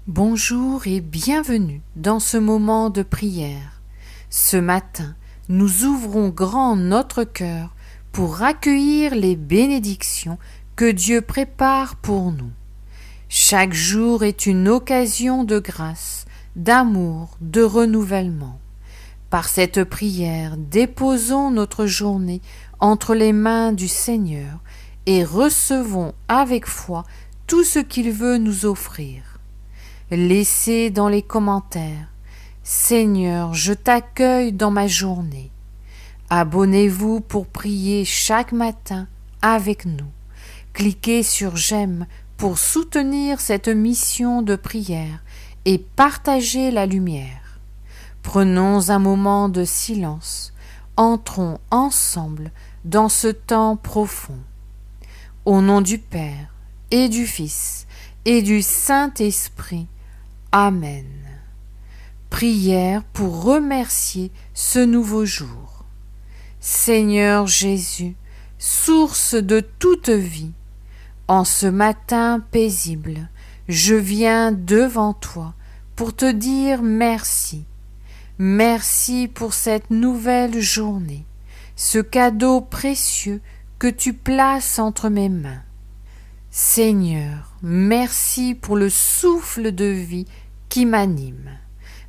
Bonjour et bienvenue dans ce moment de prière. Ce matin, nous ouvrons grand notre cœur pour accueillir les bénédictions que Dieu prépare pour nous. Chaque jour est une occasion de grâce, d'amour, de renouvellement. Par cette prière, déposons notre journée entre les mains du Seigneur et recevons avec foi tout ce qu'il veut nous offrir. Laissez dans les commentaires « Seigneur, je t'accueille dans ma journée ». Abonnez-vous pour prier chaque matin avec nous. Cliquez sur « J'aime » pour soutenir cette mission de prière et partagez la lumière. Prenons un moment de silence. Entrons ensemble dans ce temps profond. Au nom du Père et du Fils et du Saint-Esprit. Amen. Prière pour remercier ce nouveau jour. Seigneur Jésus, source de toute vie, en ce matin paisible, je viens devant toi pour te dire merci. Merci pour cette nouvelle journée, ce cadeau précieux que tu places entre mes mains. Seigneur, merci pour le souffle de vie qui m'anime.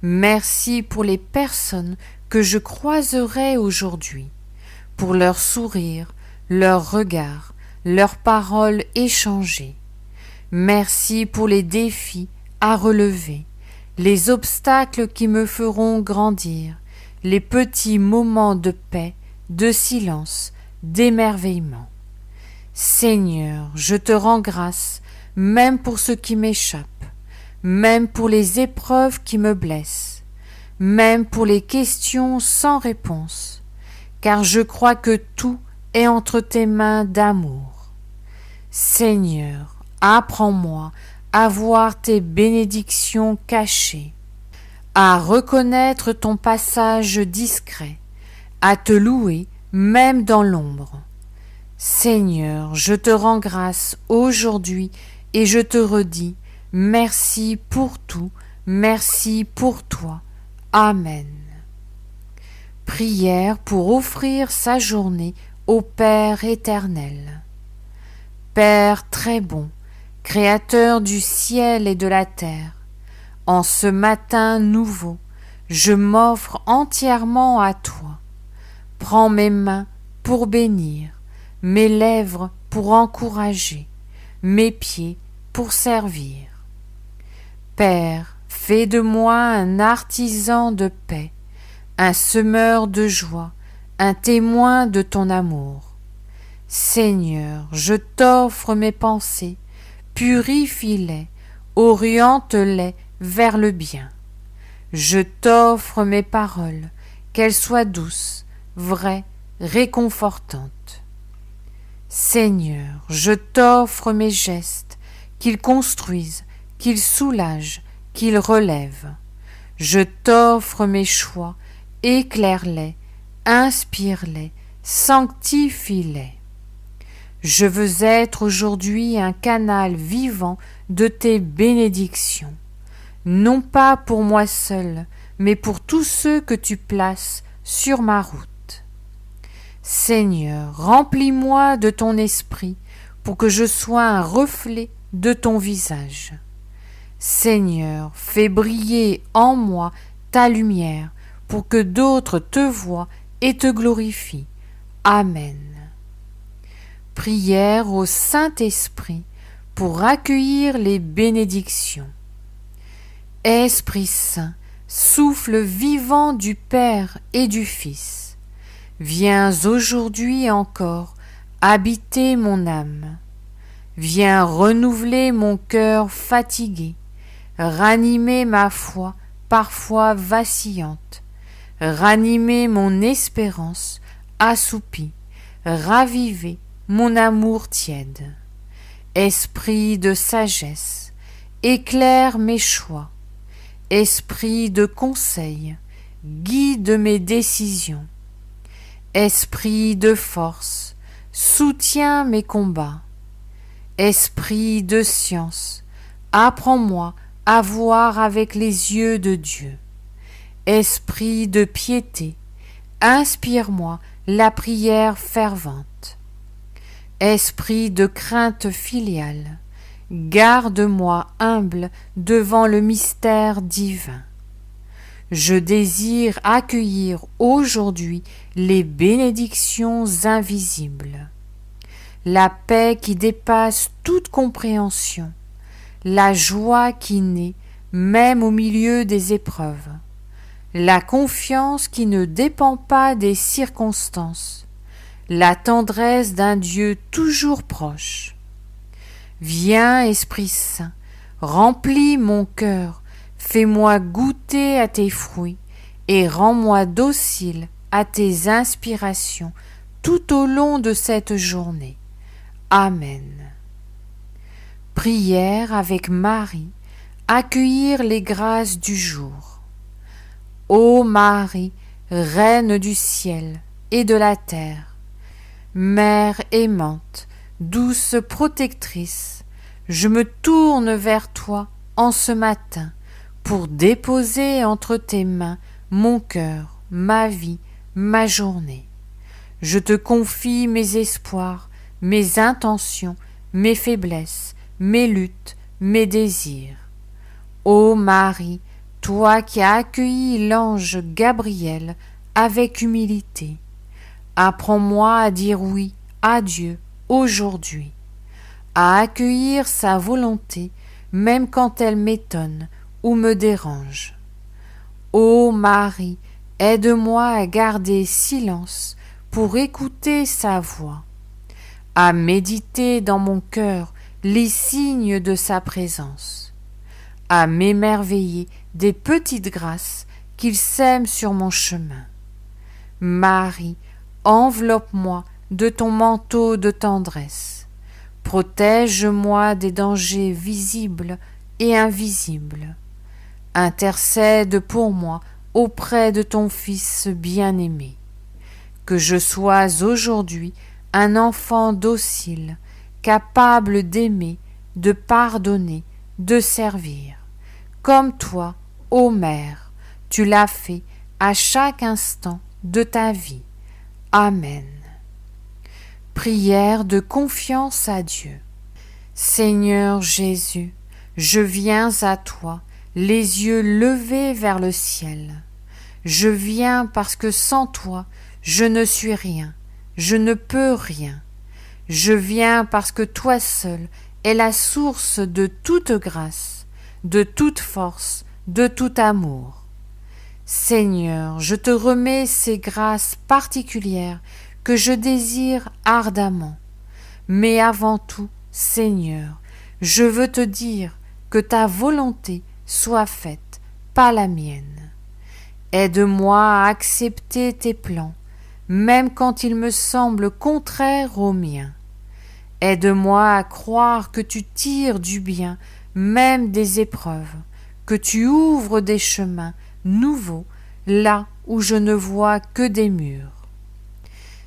Merci pour les personnes que je croiserai aujourd'hui, pour leur sourire, leur regard, leurs paroles échangées. Merci pour les défis à relever, les obstacles qui me feront grandir, les petits moments de paix, de silence, d'émerveillement. Seigneur, je te rends grâce, même pour ce qui m'échappe, même pour les épreuves qui me blessent, même pour les questions sans réponse, car je crois que tout est entre tes mains d'amour. Seigneur, apprends-moi à voir tes bénédictions cachées, à reconnaître ton passage discret, à te louer même dans l'ombre. Seigneur, je te rends grâce aujourd'hui et je te redis merci pour tout, merci pour toi. Amen. Prière pour offrir sa journée au Père éternel. Père très bon, Créateur du ciel et de la terre, en ce matin nouveau, je m'offre entièrement à toi. Prends mes mains pour bénir, mes lèvres pour encourager, mes pieds pour servir. Père, fais de moi un artisan de paix, un semeur de joie, un témoin de ton amour. Seigneur, je t'offre mes pensées, purifie-les, oriente-les vers le bien. Je t'offre mes paroles, qu'elles soient douces, vraies, réconfortantes. Seigneur, je t'offre mes gestes, qu'ils construisent, qu'ils soulagent, qu'ils relèvent. Je t'offre mes choix, éclaire-les, inspire-les, sanctifie-les. Je veux être aujourd'hui un canal vivant de tes bénédictions, non pas pour moi seul, mais pour tous ceux que tu places sur ma route. Seigneur, remplis-moi de ton esprit pour que je sois un reflet de ton visage. Seigneur, fais briller en moi ta lumière pour que d'autres te voient et te glorifient. Amen. Prière au Saint-Esprit pour accueillir les bénédictions. Esprit Saint, souffle vivant du Père et du Fils, viens aujourd'hui encore habiter mon âme. Viens renouveler mon cœur fatigué, ranimer ma foi parfois vacillante, ranimer mon espérance assoupie, raviver mon amour tiède. Esprit de sagesse, éclaire mes choix. Esprit de conseil, guide mes décisions. Esprit de force, soutiens mes combats. Esprit de science, apprends-moi à voir avec les yeux de Dieu. Esprit de piété, inspire-moi la prière fervente. Esprit de crainte filiale, garde-moi humble devant le mystère divin. Je désire accueillir aujourd'hui les bénédictions invisibles. La paix qui dépasse toute compréhension, la joie qui naît même au milieu des épreuves, la confiance qui ne dépend pas des circonstances, la tendresse d'un Dieu toujours proche. Viens, Esprit Saint, remplis mon cœur, fais-moi goûter à tes fruits et rends-moi docile à tes inspirations tout au long de cette journée. Amen. Prière avec Marie, accueillir les grâces du jour. Ô Marie, Reine du ciel et de la terre, Mère aimante, douce protectrice, je me tourne vers toi en ce matin pour déposer entre tes mains mon cœur, ma vie, ma journée. Je te confie mes espoirs, mes intentions, mes faiblesses, mes luttes, mes désirs. Ô Marie, toi qui as accueilli l'ange Gabriel avec humilité, apprends-moi à dire oui à Dieu aujourd'hui, à accueillir sa volonté même quand elle m'étonne ou me dérange. Ô Marie, aide-moi à garder silence pour écouter sa voix, à méditer dans mon cœur les signes de sa présence, à m'émerveiller des petites grâces qu'il sème sur mon chemin. Marie, enveloppe-moi de ton manteau de tendresse. Protège-moi des dangers visibles et invisibles. Intercède pour moi auprès de ton Fils bien-aimé. Que je sois aujourd'hui un enfant docile, capable d'aimer, de pardonner, de servir. Comme toi, ô Mère, tu l'as fait à chaque instant de ta vie. Amen. Prière de confiance à Dieu. Seigneur Jésus, je viens à toi, les yeux levés vers le ciel. Je viens parce que sans toi, je ne suis rien, je ne peux rien. Je viens parce que toi seul es la source de toute grâce, de toute force, de tout amour. Seigneur, je te remets ces grâces particulières que je désire ardemment. Mais avant tout, Seigneur, je veux te dire que ta volonté soit faite, pas la mienne. Aide-moi à accepter tes plans, même quand ils me semblent contraires aux miens. Aide-moi à croire que tu tires du bien, même des épreuves, que tu ouvres des chemins nouveaux là où je ne vois que des murs.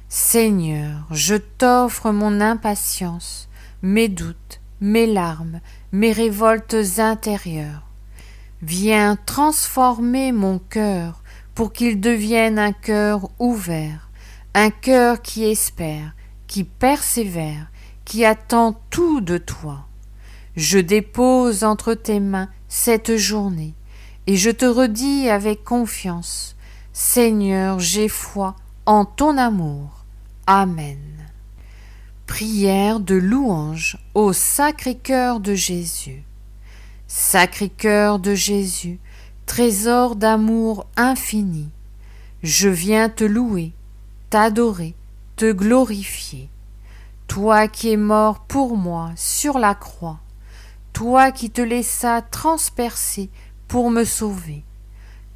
Seigneur, je t'offre mon impatience, mes doutes, mes larmes, mes révoltes intérieures. Viens transformer mon cœur pour qu'il devienne un cœur ouvert, un cœur qui espère, qui persévère, qui attend tout de toi. Je dépose entre tes mains cette journée, et je te redis avec confiance, Seigneur, j'ai foi en ton amour. Amen. Prière de louange au Sacré-Cœur de Jésus. Sacré-Cœur de Jésus, trésor d'amour infini, je viens te louer, t'adorer, te glorifier. Toi qui es mort pour moi sur la croix, toi qui te laissas transpercer pour me sauver,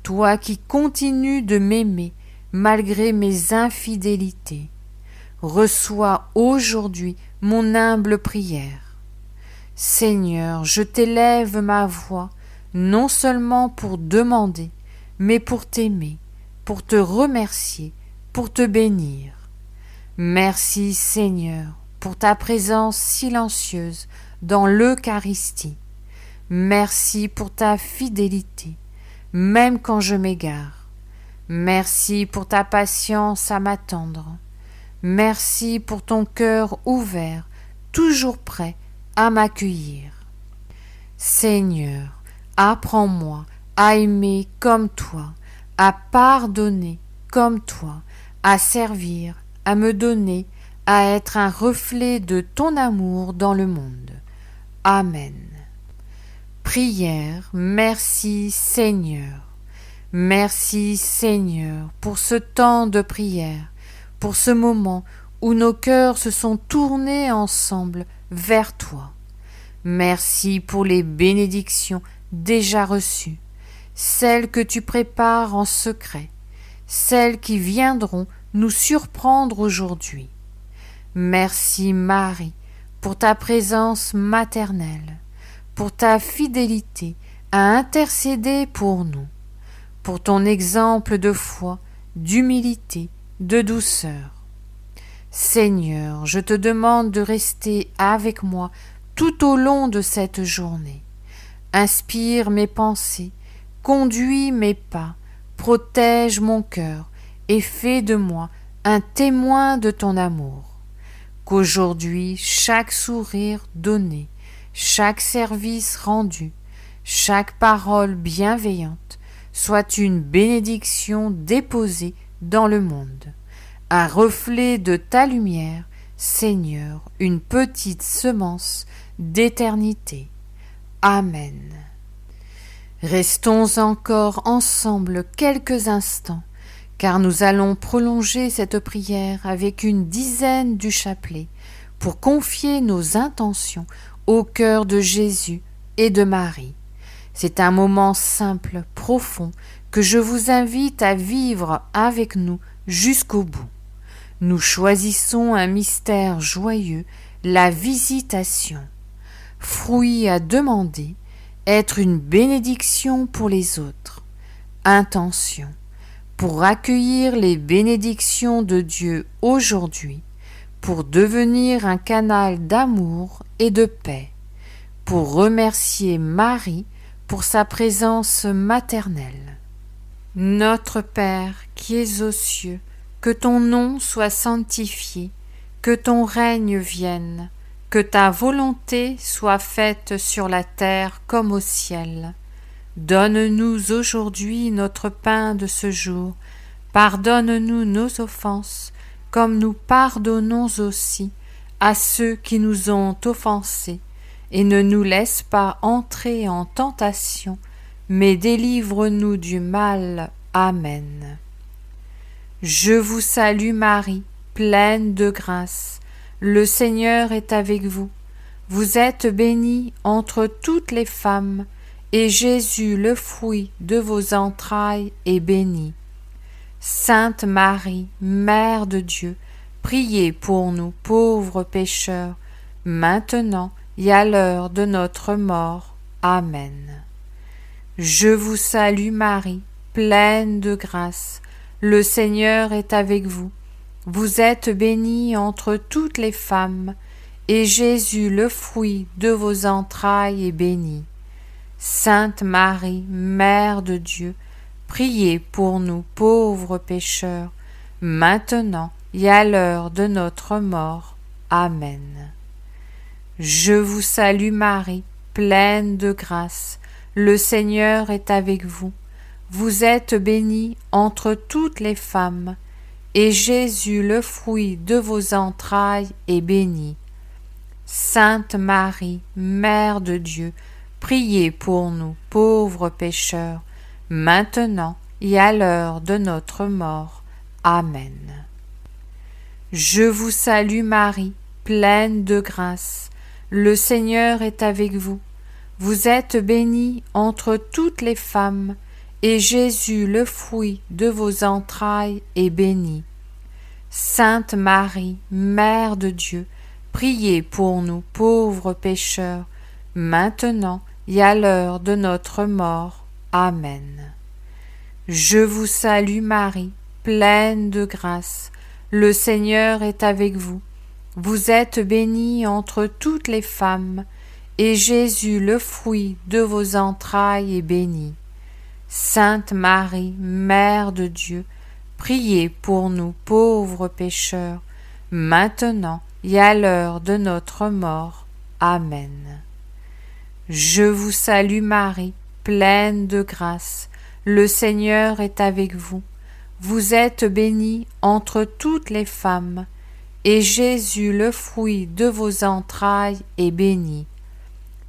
toi qui continues de m'aimer malgré mes infidélités, reçois aujourd'hui mon humble prière. Seigneur, je t'élève ma voix, non seulement pour demander, mais pour t'aimer, pour te remercier, pour te bénir. Merci Seigneur pour ta présence silencieuse dans l'Eucharistie. Merci pour ta fidélité, même quand je m'égare. Merci pour ta patience à m'attendre. Merci pour ton cœur ouvert, toujours prêt à m'accueillir. Seigneur, apprends-moi à aimer comme toi, à pardonner comme toi, à servir, à me donner, à être un reflet de ton amour dans le monde. Amen. Prière, merci Seigneur. Merci Seigneur pour ce temps de prière, pour ce moment où nos cœurs se sont tournés ensemble vers toi. Merci pour les bénédictions déjà reçues, celles que tu prépares en secret, celles qui viendront nous surprendre aujourd'hui. Merci Marie pour ta présence maternelle, pour ta fidélité à intercéder pour nous, pour ton exemple de foi, d'humilité, de douceur. Seigneur, je te demande de rester avec moi tout au long de cette journée. Inspire mes pensées, conduis mes pas, protège mon cœur et fais de moi un témoin de ton amour. Qu'aujourd'hui chaque sourire donné, chaque service rendu, chaque parole bienveillante soit une bénédiction déposée dans le monde, un reflet de ta lumière, Seigneur, une petite semence d'éternité. Amen. Restons encore ensemble quelques instants, car nous allons prolonger cette prière avec une dizaine du chapelet pour confier nos intentions au cœur de Jésus et de Marie. C'est un moment simple, profond, que je vous invite à vivre avec nous jusqu'au bout. Nous choisissons un mystère joyeux, la visitation. Fruit à demander, être une bénédiction pour les autres. Intention, pour accueillir les bénédictions de Dieu aujourd'hui, pour devenir un canal d'amour et de paix, pour remercier Marie pour sa présence maternelle. Notre Père qui es aux cieux, que ton nom soit sanctifié, que ton règne vienne, que ta volonté soit faite sur la terre comme au ciel. Donne-nous aujourd'hui notre pain de ce jour. Pardonne-nous nos offenses, comme nous pardonnons aussi à ceux qui nous ont offensés. Et ne nous laisse pas entrer en tentation, mais délivre-nous du mal. Amen. Je vous salue Marie, pleine de grâce. Le Seigneur est avec vous. Vous êtes bénie entre toutes les femmes, et Jésus, le fruit de vos entrailles, est béni. Sainte Marie, Mère de Dieu, priez pour nous pauvres pécheurs, maintenant et à l'heure de notre mort. Amen. Je vous salue Marie, pleine de grâce. Le Seigneur est avec vous. Vous êtes bénie entre toutes les femmes, et Jésus, le fruit de vos entrailles, est béni. Sainte Marie, Mère de Dieu, priez pour nous pauvres pécheurs, maintenant et à l'heure de notre mort. Amen. Je vous salue Marie, pleine de grâce. Le Seigneur est avec vous. Vous êtes bénie entre toutes les femmes, et Jésus, le fruit de vos entrailles, est béni. Sainte Marie, Mère de Dieu, priez pour nous pauvres pécheurs, maintenant et à l'heure de notre mort. Amen. Je vous salue Marie, pleine de grâce. Le Seigneur est avec vous. Vous êtes bénie entre toutes les femmes, et Jésus, le fruit de vos entrailles, est béni. Sainte Marie, Mère de Dieu, priez pour nous pauvres pécheurs, maintenant et à l'heure de notre mort. Amen. Je vous salue Marie, pleine de grâce. Le Seigneur est avec vous. Vous êtes bénie entre toutes les femmes, et Jésus, le fruit de vos entrailles, est béni. Sainte Marie, Mère de Dieu, priez pour nous pauvres pécheurs, maintenant et à l'heure de notre mort. Amen. Je vous salue Marie, pleine de grâce, le Seigneur est avec vous. Vous êtes bénie entre toutes les femmes, et Jésus, le fruit de vos entrailles, est béni.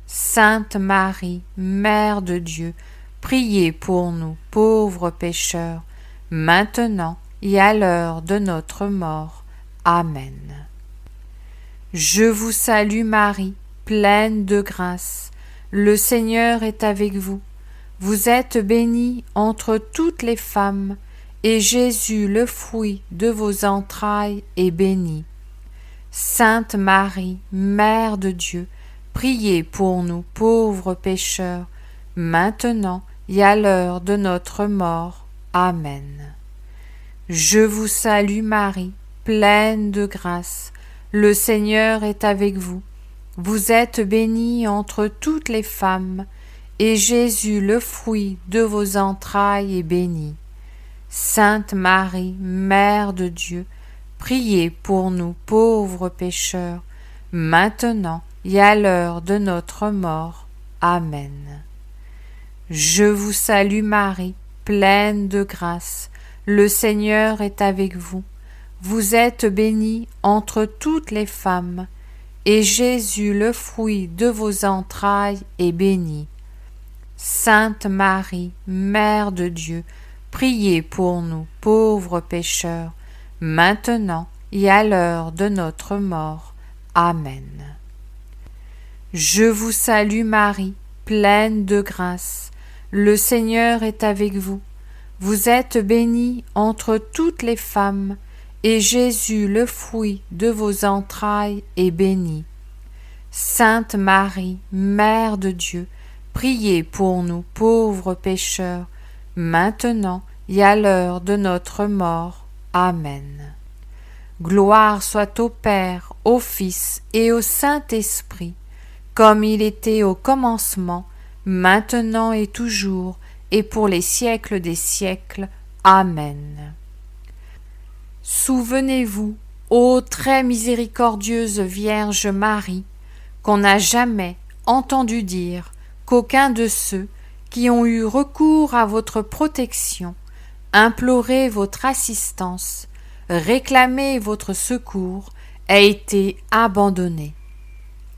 Sainte Marie, Mère de Dieu, priez pour nous pauvres pécheurs, maintenant et à l'heure de notre mort. Amen. Je vous salue Marie, pleine de grâce, le Seigneur est avec vous. Vous êtes bénie entre toutes les femmes, et Jésus, le fruit de vos entrailles, est béni. Sainte Marie, Mère de Dieu, priez pour nous pauvres pécheurs, maintenant et à l'heure de notre mort. Amen. Je vous salue Marie, pleine de grâce, le Seigneur est avec vous. Vous êtes bénie entre toutes les femmes, et Jésus, le fruit de vos entrailles, est béni. Sainte Marie, Mère de Dieu, priez pour nous pauvres pécheurs, maintenant et à l'heure de notre mort. Amen. Je vous salue Marie, pleine de grâce, le Seigneur est avec vous. Vous êtes bénie entre toutes les femmes, et Jésus, le fruit de vos entrailles, est béni. Sainte Marie, Mère de Dieu, priez pour nous pauvres pécheurs, maintenant et à l'heure de notre mort. Amen. Je vous salue Marie, pleine de grâce, le Seigneur est avec vous. Vous êtes bénie entre toutes les femmes, et Jésus, le fruit de vos entrailles, est béni. Sainte Marie, Mère de Dieu, priez pour nous pauvres pécheurs, maintenant et à l'heure de notre mort. Amen. Gloire soit au Père, au Fils et au Saint-Esprit, comme il était au commencement, maintenant et toujours, et pour les siècles des siècles. Amen. Souvenez-vous, ô très miséricordieuse Vierge Marie, qu'on n'a jamais entendu dire qu'aucun de ceux qui ont eu recours à votre protection, imploré votre assistance, réclamé votre secours, ait été abandonné.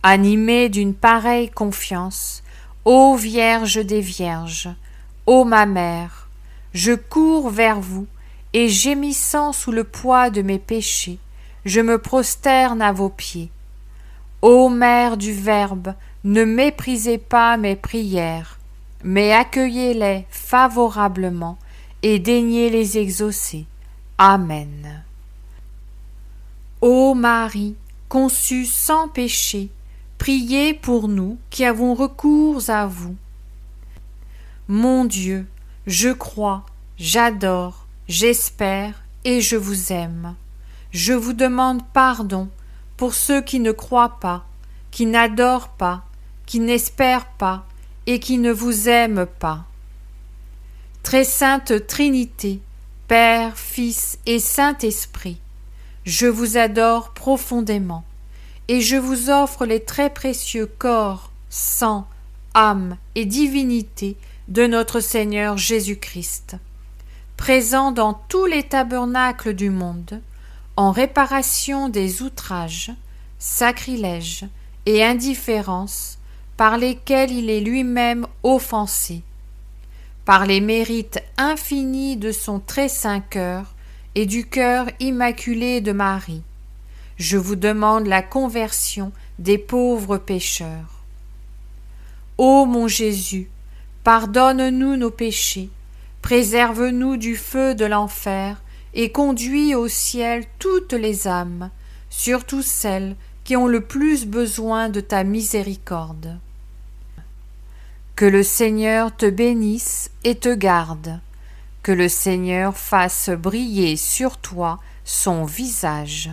Animée d'une pareille confiance, ô Vierge des Vierges, ô ma mère, je cours vers vous, et gémissant sous le poids de mes péchés, je me prosterne à vos pieds. Ô Mère du Verbe, ne méprisez pas mes prières, mais accueillez-les favorablement et daignez les exaucer. Amen. Ô Marie, conçue sans péché, priez pour nous qui avons recours à vous. Mon Dieu, je crois, j'adore, j'espère et je vous aime. Je vous demande pardon pour ceux qui ne croient pas, qui n'adorent pas, qui n'espèrent pas et qui ne vous aiment pas. Très sainte Trinité, Père, Fils et Saint-Esprit, je vous adore profondément et je vous offre les très précieux corps, sang, âme et divinité de notre Seigneur Jésus-Christ, présent dans tous les tabernacles du monde, en réparation des outrages, sacrilèges et indifférences par lesquels il est lui-même offensé, par les mérites infinis de son très saint cœur et du cœur immaculé de Marie. Je vous demande la conversion des pauvres pécheurs. Ô mon Jésus, pardonne-nous nos péchés, préserve-nous du feu de l'enfer et conduis au ciel toutes les âmes, surtout celles qui ont le plus besoin de ta miséricorde. Que le Seigneur te bénisse et te garde, que le Seigneur fasse briller sur toi son visage,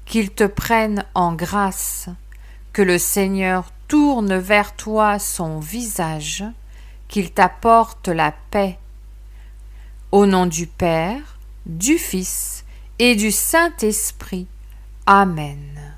qu'il te prenne en grâce, que le Seigneur tourne vers toi son visage, qu'il t'apporte la paix. Au nom du Père, du Fils et du Saint-Esprit. Amen.